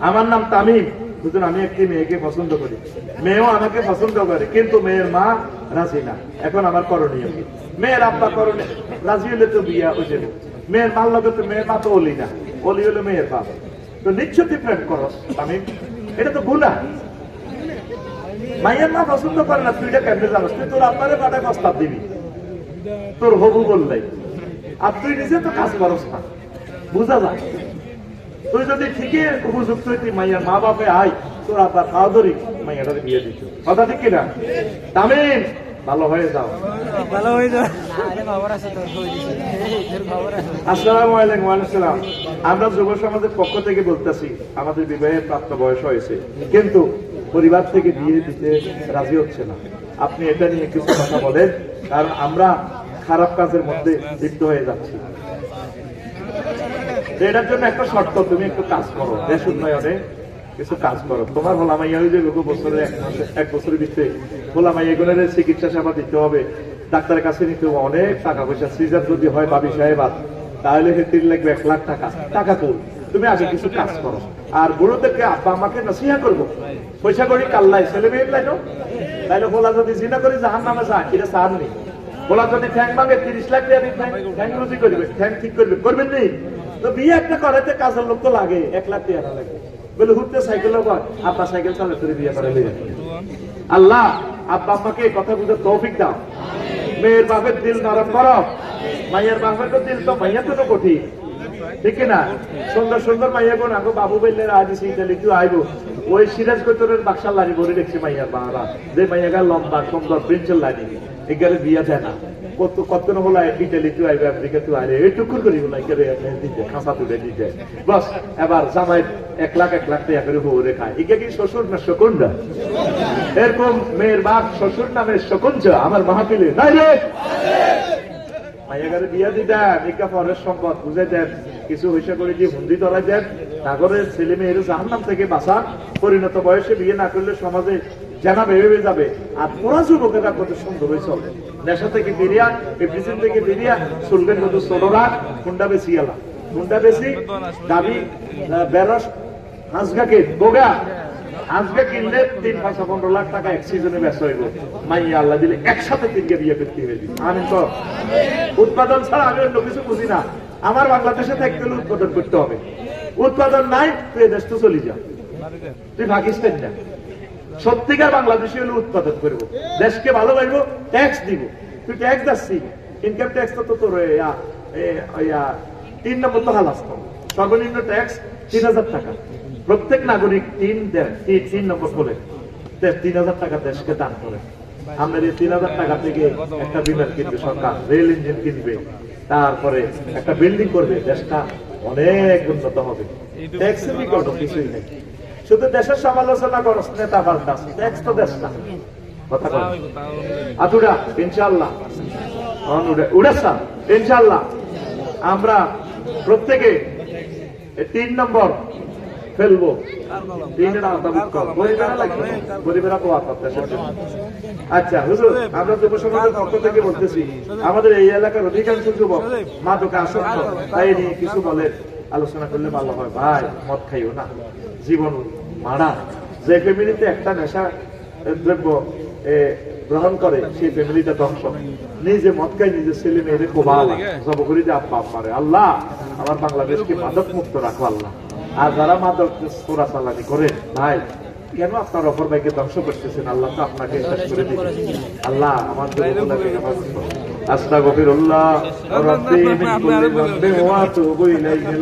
আমার নাম তামিম, বুঝলেন, আমি একটি মেয়েকে পছন্দ করি, মেয়েও আমাকে পছন্দ করে, কিন্তু মেয়ের মা রাজি না। এখন আমার করণীয় কি? মেয়ের আব্বা করণীয় রাজি হলে তো বিয়া হয়ে যাবে, মেয়ের মার লগে তো মেয়ের মা তো অলি না, অলি হলো মেয়ের বাপ, তো নিশ্চয়ই প্রেম করো তামিম, এটা তো গুনাহ। মায়ের মা পছন্দ করে না, তুই এটা কেমনে জানাস? তুই তোর আব্বারে পাঠায় প্রস্তাব দিবি তোর হবু বললাই, আর তুই নিজে তো কাজ করস না, বুঝা যায়। তুই যদি ঠিকই উপযুক্ত হইতি মাইয়ার মা বাপে আয়, তোর আব্বা খাওয়া ধরি মাইয়াটারে বিয়ে দিত, কথা ঠিক কিনা? তামিম ভালো হয়ে যাও, ভালো হয়ে যাও। আসসালামু আলাইকুম। ওয়া আলাইকুম সালাম। আমরা যুব সমাজের পক্ষ থেকে বলতেছি, আমাদের বিবাহের প্রাপ্ত বয়স হয়েছে, কিন্তু পরিবার থেকে বিয়ে দিতে রাজি হচ্ছে না। আপনি এটা নিয়ে কিছু কথা বলেন, কারণ আমরা খারাপ কাজের মধ্যে লিপ্ত হয়ে যাচ্ছি। এটার জন্য একটা শর্ত, তুমি একটু কাজ করো, দেশ উন্নয়নে কিছু কাজ করো। তোমার হোলামাইয়া হয়ে যাবে বছরে, এক বছরের ভিতরে হোলামাইয়া এগুলোর চিকিৎসা সেবা দিতে হবে, ডাক্তারের কাছে নিতে হবে অনেক টাকা পয়সা। সিজার যদি হয় বাবি সাহেব তাহলে হেতির লাগবে 1 লাখ টাকা, টাকা কই? তুমি আগে কিছু কাজ করো। আর বুড়োদেরকে আব্বা আমাকে নসিহা করবো, পয়সা করি কাল্লাই ছেলে মেয়ের লাইনো, তাইলে হোলা যদি জিনা করি জাহান নামে যায়, এটা চান নেই। হোলা যদি ঠ্যাং ভাঙে 30 লাখ টাকা ঠ্যাং রুজি করবে, ঠ্যাং ঠিক করবে, করবেন নেই তো বিয়ে একটা করাতে কাজের লোক তো লাগে, 1 লাখ টাকা লাগে বলে হুটতে সাইকেল আব্বা সাইকেল চালে করে বিয়ে করে। আল্লাহ আব্বা আম্মাকে কথা বুঝে তৌফিক দাও, মেয়ের বাপের দিল নরম করো, মাইয়ের বাপের তো দিল তো মাইয়া তো কঠিন, ঠিক না? সুন্দর সুন্দর মাইয়া কোন আগো বাবু বললে আজ সেইটালি তুই আইবো, ওই সিরাজ কৈতরের বাক্সার লাড়ি ভরে দেখছি মাইয়ার বাবা, যে মাইয়াগা লম্বা সুন্দর প্রিন্সের লাড়ি, এগারে বিয়া যায় না, কত কত হলো ইটালি তুই আইবে, আমেরিকা তুই আইলে এই টুকুর করি হলো দিতে খাঁচা তুলে দিতে, বস এবার জামাই 1 লাখ টাকা করে ভরে খায়। ইকে কি শ্বশুর না শকুন না? এরকম মেয়ের বাপ শ্বশুর নামে শকুঞ্জ আমার মাহফিলে নাই রে। মাইয়াগারে বিয়া দিতেন, নিকা পরের সম্পদ বুঝে দেন, কিছু হইসা করে দিয়ে হুন্দি ধরাই দেন, নাগরের ছেলে মেয়ের জাহান্নাম থেকে বাঁচান। পরিণত বয়সে বিয়ে না করলে সমাজে জানা ভেবে যাবে। আর পুরা যুবকেরা কত সুন্দর হয়ে চলে, নেশা থেকে বেরিয়া, এপ্রিসিন থেকে বেরিয়া, চলবেন কত ছোটরা, হুন্ডা বেশি এলা, হুন্ডা বেশি দাবি বেরস হাঁসগাকে গোগা, আজকে কিনলে 3-15 লাখ টাকা এক সিজনে ব্যস্ত হইব। মাইয়া আল্লাহ দিলে একসাথে 3কে বিয়ে করতে হইবে। আমি তো উৎপাদন ছাড়া আমি অন্য কিছু বুঝি না। আমার বাংলাদেশে থাকতে হলে উৎপাদন করতে হবে, উৎপাদন নাই তুই দেশ তো চলে যা, তুই পাকিস্তান যা। সত্যিকার বাংলাদেশি হলে উৎপাদন করবো, দেশকে ভালোবাসবো, ট্যাক্স দিব। তুই ট্যাক্স যাচ্ছি, ইনকাম ট্যাক্স তো তোর 3 নম্বর তো হালাস, সর্বনিম্ন ট্যাক্স 3000 টাকা। প্রত্যেক নাগরিক 3 নম্বর করে 3000 টাকা দেশকে দান করে। আমাদের এই 3000 টাকা থেকে একটা বিমান কিনবে সরকার, রেল ইঞ্জিন কিনবে, তারপরে একটা বিল্ডিং করবে, দেশটা অনেক উন্নত হবে। ট্যাক্সের বিকল্প কিছুই নেই। শুধু দেশের সমালোচনা করস, নেতা পাল্টাস, ট্যাক্স তো দেশ না। কথা বল আতুরা ইনশাআল্লাহ উড়াসা ইনশাআল্লাহ আমরা প্রত্যেকে 3 নম্বর ফেলবো। আচ্ছা হুজুর, আমরা যুব সমাজের পক্ষ থেকে বলতেছি, আমাদের এই এলাকার অধিকাংশ যুবক মাদকে আসক্ত, তাই নিয়ে কিছু বলেন, আলোচনা করলে ভালো হয়। ভাই মদ খাইও না, জীবন মারা। যে ফ্যামিলিতে একটা নেশা দ্রব্য গ্রহণ করে সেই ফ্যামিলিটা ধ্বংস। নিজে মদ খাই, নিজের ছেলে মেয়েদের কোবাল জব করি যে আব্বা আম্মারে। আল্লাহ আমার বাংলাদেশকে মাদক মুক্ত রাখো আল্লাহ। আর যারা মাদক চোরাচালানি করে, ভাই কেন আপনার অপর ভাইকে ধ্বংস করতেছেন? আল্লাহ তো আপনাকে শেষ করে দিবেন। আল্লাহ আমার আস্তাগফিরুল্লাহ রাব্বি মিন কুল্লি যামবিন ওয়া আতুবু ইলাইহি।